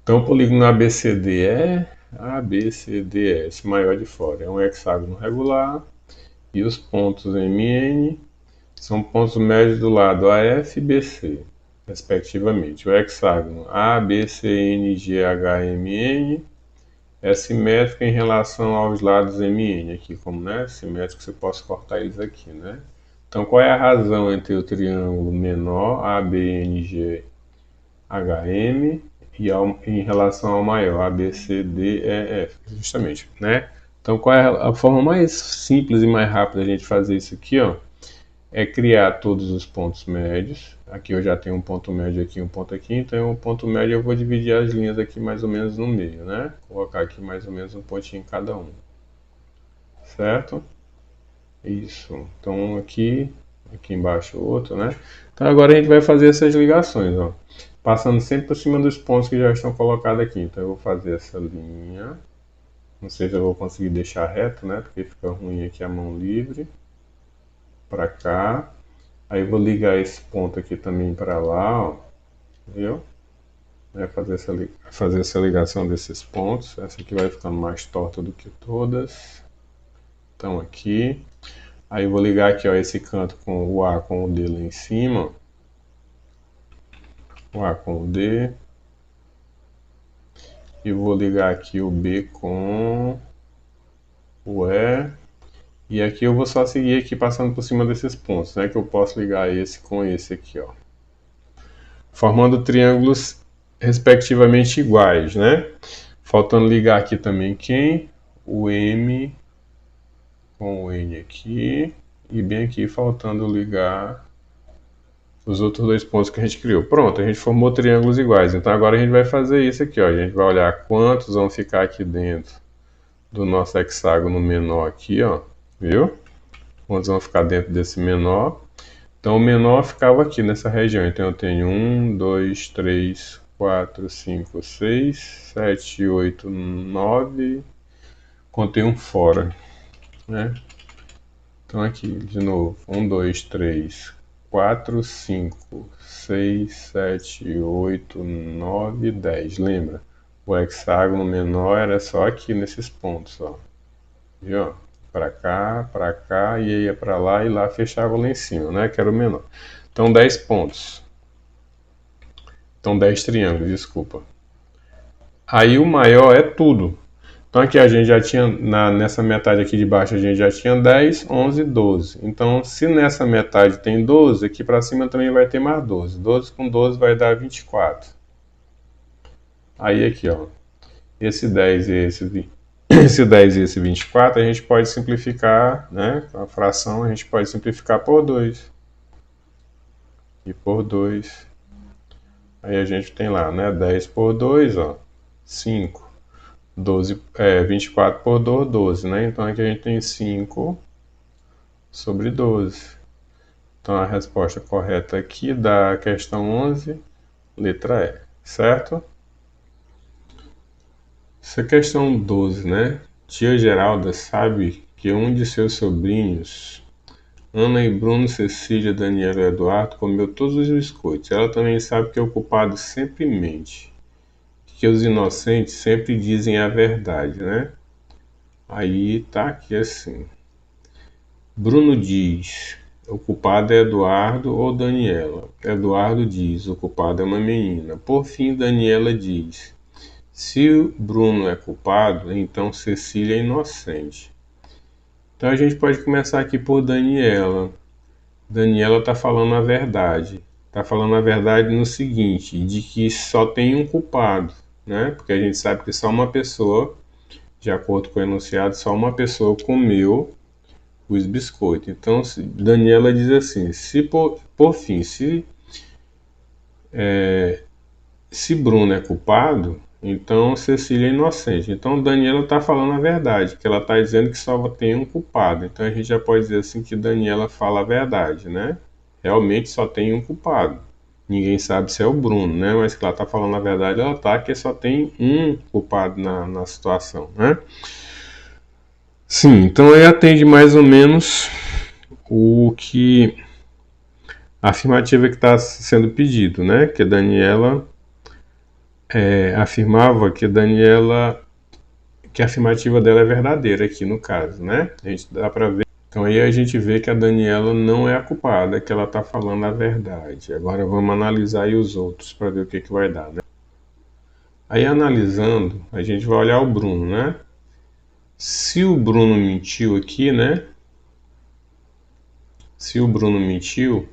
Então, o polígono ABCD é esse maior de fora. É um hexágono regular e os pontos MN são pontos médios do lado AF e BC, respectivamente. O hexágono ABCNGHMN é simétrico em relação aos lados MN aqui, como né, simétrico você pode cortar eles aqui, né? Então, qual é a razão entre o triângulo menor ABNGHM e em relação ao maior ABCDEF, justamente, né? Então, qual é a forma mais simples e mais rápida de a gente fazer isso aqui, ó? É criar todos os pontos médios. Aqui eu já tenho um ponto médio aqui, um ponto aqui, então o ponto médio eu vou dividir as linhas aqui mais ou menos no meio, né? Colocar aqui mais ou menos um pontinho em cada um, certo? Isso. Então aqui embaixo outro, né? Então agora a gente vai fazer essas ligações, ó. Passando sempre por cima dos pontos que já estão colocados aqui. Então eu vou fazer essa linha. Não sei se eu vou conseguir deixar reto, né? Porque fica ruim aqui a mão livre. Para cá. Aí eu vou ligar esse ponto aqui também para lá, ó. Viu? Fazer essa ligação desses pontos. Essa aqui vai ficando mais torta do que todas. Então aqui. Aí eu vou ligar aqui, ó, esse canto com o A com o D lá em cima. O A com o D. E vou ligar aqui o B com o E. E aqui eu vou só seguir aqui passando por cima desses pontos, né? Que eu posso ligar esse com esse aqui, ó. Formando triângulos respectivamente iguais, né? Faltando ligar aqui também quem? O M com o N aqui. E bem aqui faltando ligar os outros dois pontos que a gente criou. Pronto, a gente formou triângulos iguais. Então agora a gente vai fazer isso aqui, ó. A gente vai olhar quantos vão ficar aqui dentro do nosso hexágono menor aqui, ó. Viu? Quantos vão ficar dentro desse menor. Então o menor ficava aqui nessa região. Então eu tenho 1, 2, 3, 4, 5, 6, 7, 8, 9. Contei um fora, né? Então aqui, de novo. 1, 2, 3, 4, 5, 6, 7, 8, 9, 10. Lembra? O hexágono menor era só aqui nesses pontos, ó. Viu? Para cá, e ia para lá e lá fechava lá em cima, né? Que era o menor. Então 10 pontos. Então 10 triângulos, desculpa. Aí o maior é tudo. Então aqui a gente já tinha, nessa metade aqui de baixo a gente já tinha 10, 11, 12. Então se nessa metade tem 12, aqui para cima também vai ter mais 12. 12 com 12 vai dar 24. Aí aqui, ó. Esse 10 e esse 10 e esse 24 a gente pode simplificar, né? A fração a gente pode simplificar por 2. E por 2. Aí a gente tem lá, né? 10 por 2, ó. 5. 24 por 2, 12, né? Então aqui a gente tem 5 sobre 12. Então a resposta correta aqui da questão 11, letra E, certo? Essa questão 12, né? Tia Geralda sabe que um de seus sobrinhos, Ana e Bruno, Cecília, Daniela e Eduardo, comeu todos os biscoitos. Ela também sabe que o culpado sempre mente, que os inocentes sempre dizem a verdade, né? Aí tá aqui assim. Bruno diz, o culpado é Eduardo ou Daniela. Eduardo diz, o culpado é uma menina. Por fim, Daniela diz, se o Bruno é culpado, então Cecília é inocente. Então a gente pode começar aqui por Daniela. Daniela está falando a verdade. Está falando a verdade no seguinte, de que só tem um culpado, né? Porque a gente sabe que só uma pessoa, de acordo com o enunciado, só uma pessoa comeu os biscoitos. Então Daniela diz assim, se por fim, se Bruno é culpado, então Cecília é inocente. Então Daniela está falando a verdade, que ela está dizendo que só tem um culpado. Então a gente já pode dizer assim que Daniela fala a verdade, né? Realmente só tem um culpado. Ninguém sabe se é o Bruno, né? Mas que ela está falando a verdade, ela está que só tem um culpado na situação, né? Sim, então aí atende mais ou menos o que a afirmativa que está sendo pedido, né? Que a Daniela afirmava que Daniela, que a afirmativa dela é verdadeira aqui no caso, né? A gente dá para ver. Então aí a gente vê que a Daniela não é a culpada, que ela está falando a verdade. Agora vamos analisar aí os outros para ver o que vai dar, né? Aí analisando, a gente vai olhar o Bruno, né? Se o Bruno mentiu aqui, né? Se o Bruno mentiu,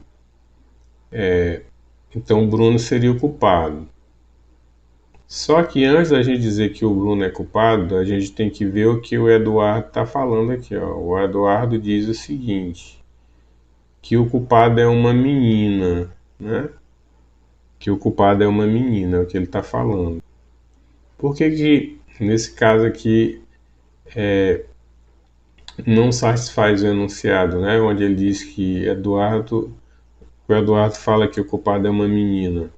então o Bruno seria o culpado. Só que antes da gente dizer que o Bruno é culpado, a gente tem que ver o que o Eduardo está falando aqui, ó. O Eduardo diz o seguinte, que o culpado é uma menina, né? Que o culpado é uma menina, é o que ele está falando. Por que que, nesse caso aqui, não satisfaz o enunciado, né? Onde ele diz que o Eduardo fala que o culpado é uma menina.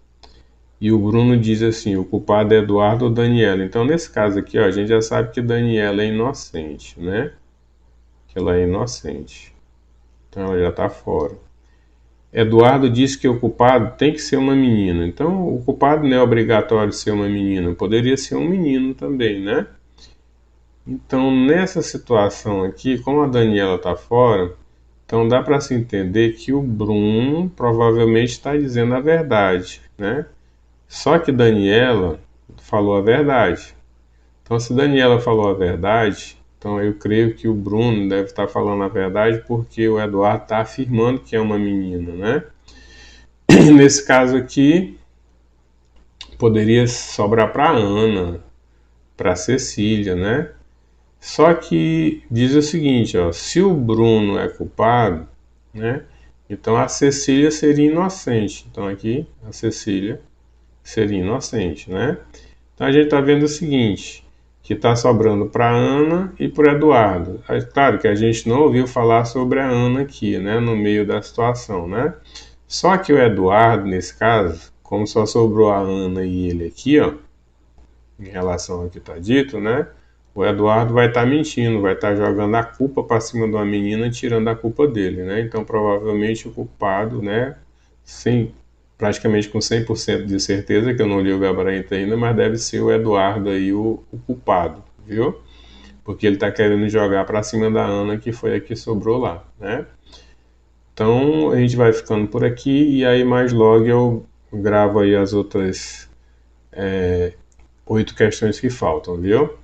E o Bruno diz assim, o culpado é Eduardo ou Daniela. Então, nesse caso aqui, ó, a gente já sabe que Daniela é inocente, né? Que ela é inocente. Então, ela já está fora. Eduardo disse que o culpado tem que ser uma menina. Então, o culpado não é obrigatório ser uma menina. Poderia ser um menino também, né? Então, nessa situação aqui, como a Daniela está fora, então dá para se entender que o Bruno provavelmente está dizendo a verdade, né? Só que Daniela falou a verdade. Então, se Daniela falou a verdade, então eu creio que o Bruno deve estar falando a verdade porque o Eduardo está afirmando que é uma menina, né? E nesse caso aqui, poderia sobrar para Ana, para Cecília, né? Só que diz o seguinte, ó, se o Bruno é culpado, né? Então a Cecília seria inocente. Então aqui a Cecília seria inocente, né? Então a gente está vendo o seguinte, que está sobrando para Ana e para Eduardo. É claro que a gente não ouviu falar sobre a Ana aqui, né? No meio da situação, né? Só que o Eduardo, nesse caso, como só sobrou a Ana e ele aqui, ó, em relação ao que está dito, né? O Eduardo vai estar mentindo, vai estar jogando a culpa para cima de uma menina, tirando a culpa dele, né? Então, provavelmente o culpado, né? Sim, praticamente com 100% de certeza, que eu não li o gabarito ainda, mas deve ser o Eduardo aí o culpado, viu? Porque ele está querendo jogar para cima da Ana, que foi a que sobrou lá, né? Então, a gente vai ficando por aqui e aí mais logo eu gravo aí as outras 8 questões que faltam, viu?